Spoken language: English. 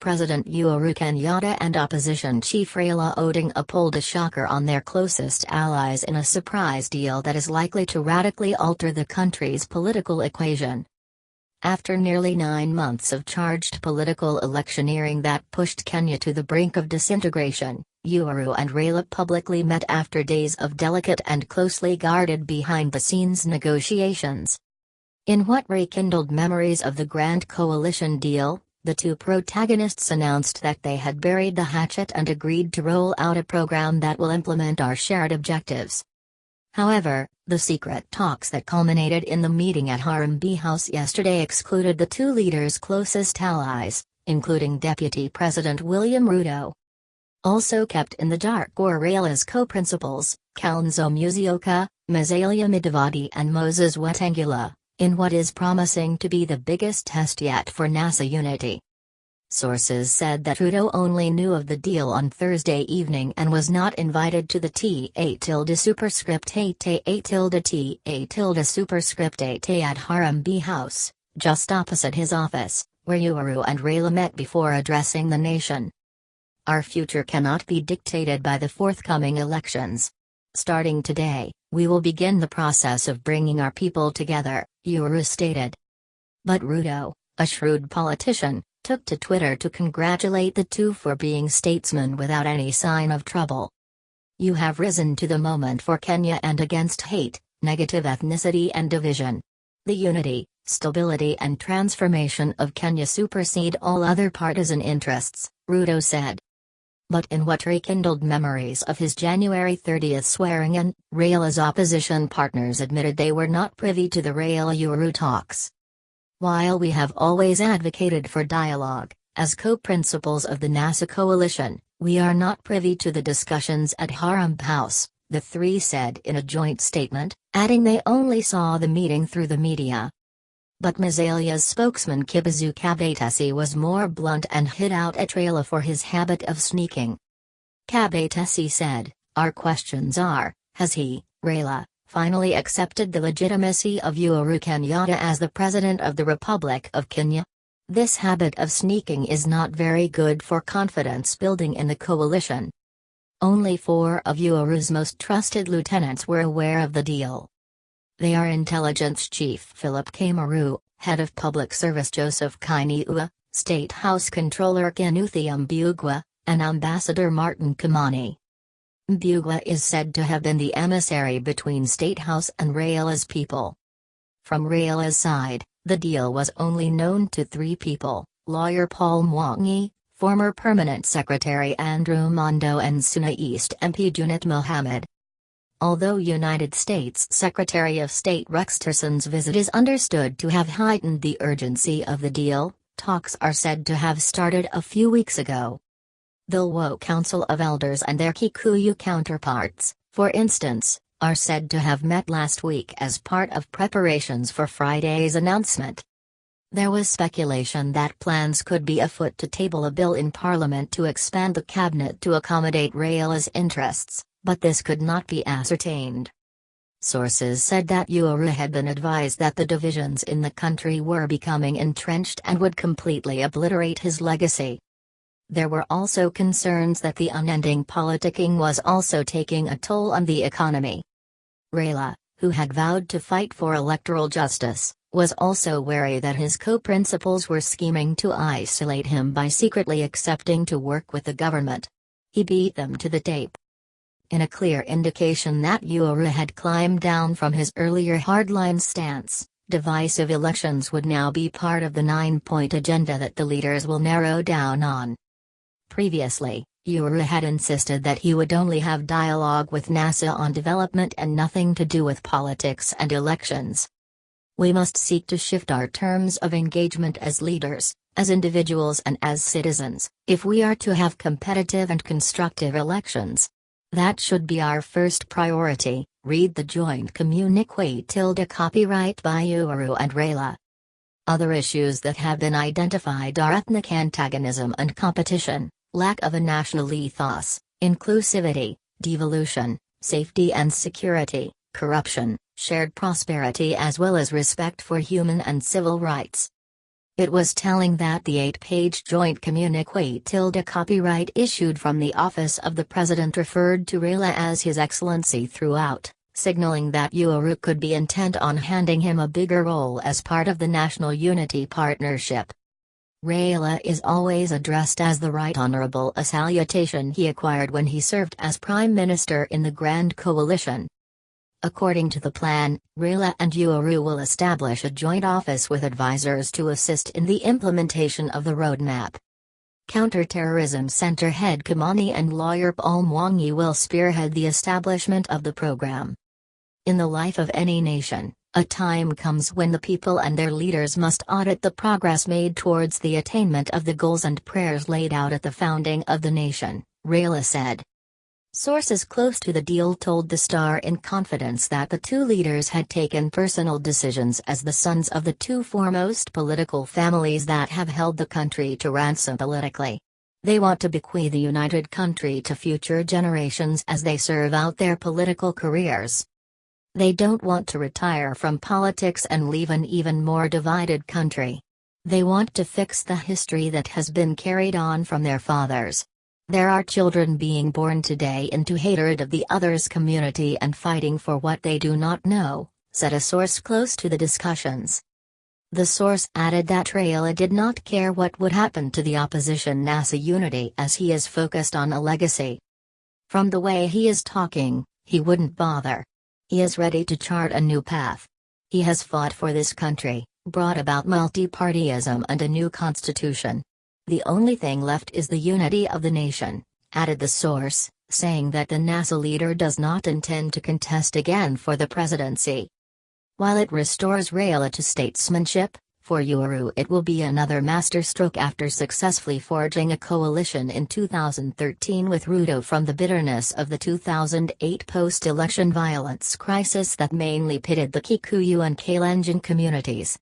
President Uhuru Kenyatta and opposition chief Raila Odinga pulled a shocker on their closest allies in a surprise deal that is likely to radically alter the country's political equation. After nearly 9 months of charged political electioneering that pushed Kenya to the brink of disintegration, Uhuru and Raila publicly met after days of delicate and closely guarded behind-the-scenes negotiations. In what rekindled memories of the Grand Coalition deal, the two protagonists announced that they had buried the hatchet and agreed to roll out a program that will implement our shared objectives. However, the secret talks that culminated in the meeting at Harambee House yesterday excluded the two leaders' closest allies, including Deputy President William Ruto. Also kept in the dark were Raila's co-principals, Kalonzo Musyoka, Musalia Mudavadi and Wetang'ula, in what is promising to be the biggest test yet for NASA unity. Sources said that Ruto only knew of the deal on Thursday evening and was not invited to the TA_8T_TA_8 at Harambee House, just opposite his office, where Uhuru and Raila met before addressing the nation. Our future cannot be dictated by the forthcoming elections. Starting today, we will begin the process of bringing our people together, Uhuru stated. But Ruto, a shrewd politician, took to Twitter to congratulate the two for being statesmen without any sign of trouble. You have risen to the moment for Kenya and against hate, negative ethnicity and division. The unity, stability and transformation of Kenya supersede all other partisan interests, Ruto said. But in what rekindled memories of his January 30 swearing-in, Raila's opposition partners admitted they were not privy to the Raila-Uhuru talks. While we have always advocated for dialogue, as co-principals of the NASA coalition, we are not privy to the discussions at Harambee House, the three said in a joint statement, adding they only saw the meeting through the media. But Musalia's spokesman Kibizu Kabetesi was more blunt and hit out at Raila for his habit of sneaking. Kabetesi said, "Our questions are, has he, Raila, finally accepted the legitimacy of Uhuru Kenyatta as the President of the Republic of Kenya? This habit of sneaking is not very good for confidence building in the coalition." Only 4 of Uhuru's most trusted lieutenants were aware of the deal. They are Intelligence Chief Philip Kamaru, Head of Public Service Joseph Kainiua, State House Controller Kinuthia Mbugua, and Ambassador Martin Kimani. Mbugua is said to have been the emissary between State House and Raila's people. From Raila's side, the deal was only known to 3 people, lawyer Paul Mwangi, former Permanent Secretary Andrew Mondo and Suna East MP Junit Mohammed. Although United States Secretary of State Rex Tilerson's visit is understood to have heightened the urgency of the deal, talks are said to have started a few weeks ago. The Luo Council of Elders and their Kikuyu counterparts, for instance, are said to have met last week as part of preparations for Friday's announcement. There was speculation that plans could be afoot to table a bill in Parliament to expand the cabinet to accommodate Raila's interests, but this could not be ascertained. Sources said that Uhuru had been advised that the divisions in the country were becoming entrenched and would completely obliterate his legacy. There were also concerns that the unending politicking was also taking a toll on the economy. Raila, who had vowed to fight for electoral justice, was also wary that his co-principals were scheming to isolate him by secretly accepting to work with the government. He beat them to the tape. In a clear indication that Uhuru had climbed down from his earlier hardline stance, divisive elections would now be part of the 9-point agenda that the leaders will narrow down on. Previously, Uhuru had insisted that he would only have dialogue with NASA on development and nothing to do with politics and elections. We must seek to shift our terms of engagement as leaders, as individuals and as citizens, if we are to have competitive and constructive elections. That should be our first priority, read the joint communique copyright by Uhuru and Raila. Other issues that have been identified are ethnic antagonism and competition, lack of a national ethos, inclusivity, devolution, safety and security, corruption, shared prosperity as well as respect for human and civil rights. It was telling that the 8-page joint communique tilde copyright issued from the office of the president referred to Raila as His Excellency throughout, signaling that Uhuru could be intent on handing him a bigger role as part of the National Unity Partnership. Raila is always addressed as the Right Honourable, a salutation he acquired when he served as Prime Minister in the Grand Coalition. According to the plan, Raila and Uhuru will establish a joint office with advisors to assist in the implementation of the roadmap. Counter-Terrorism Center head Kimani and lawyer Paul Mwangi will spearhead the establishment of the program. In the life of any nation, a time comes when the people and their leaders must audit the progress made towards the attainment of the goals and prayers laid out at the founding of the nation, Raila said. Sources close to the deal told The Star in confidence that the two leaders had taken personal decisions as the sons of the two foremost political families that have held the country to ransom politically. They want to bequeath the united country to future generations as they serve out their political careers. They don't want to retire from politics and leave an even more divided country. They want to fix the history that has been carried on from their fathers. There are children being born today into hatred of the other's community and fighting for what they do not know, said a source close to the discussions. The source added that Raila did not care what would happen to the opposition NASA unity as he is focused on a legacy. From the way he is talking, he wouldn't bother. He is ready to chart a new path. He has fought for this country, brought about multi-partyism and a new constitution. The only thing left is the unity of the nation, added the source, saying that the NASA leader does not intend to contest again for the presidency. While it restores Raila to statesmanship, for Uhuru it will be another masterstroke after successfully forging a coalition in 2013 with Ruto from the bitterness of the 2008 post-election violence crisis that mainly pitted the Kikuyu and Kalenjin communities.